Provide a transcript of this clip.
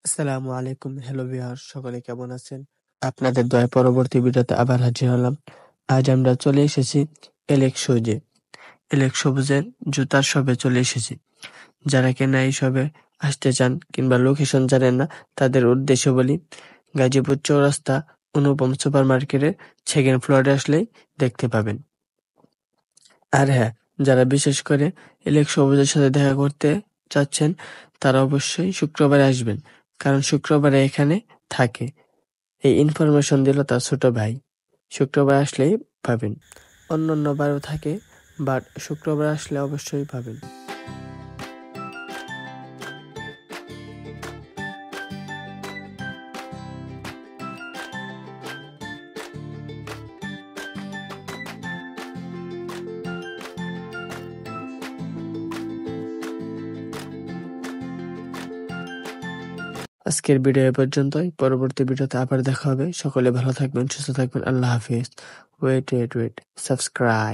আসসালামু আলাইকুম, hello viewer, সকলে কেমন আছেন? আপনাদের দয়ায় পরবর্তী ভিডিওতে আবার হাজির হলাম। আজ আমরা চলে এসেছি এলেক্স শুজে। এলেক্স সবুজের জুতার শপে চলে এসেছি। যারা কিনা এই শপে আসতে চান কিংবা লোকেশন জানেন না, তাদের উদ্দেশ্য বলি, গাজীপুর চৌরাস্তা অনুপম সুপার মার্কেটের সেকেন্ড ফ্লোরে আসলেই দেখতে পাবেন। আর হ্যাঁ, যারা বিশেষ করে এলেক্স সবুজের সাথে দেখা করতে চাচ্ছেন, তারা অবশ্যই শুক্রবারে আসবেন, কারণ শুক্রবারে এখানে থাকে। এই ইনফরমেশন দিল তার ছোট ভাই। শুক্রবার আসলেই পাবেন। অন্যান্য বারও থাকে, বাট শুক্রবার আসলে অবশ্যই পাবেন। আজকের ভিডিও এ পর্যন্তই। পরবর্তী ভিডিওতে আবার দেখা হবে। সকলে ভালো থাকবেন, সুস্থ থাকবেন। আল্লাহ হাফিজ। Wait, subscribe.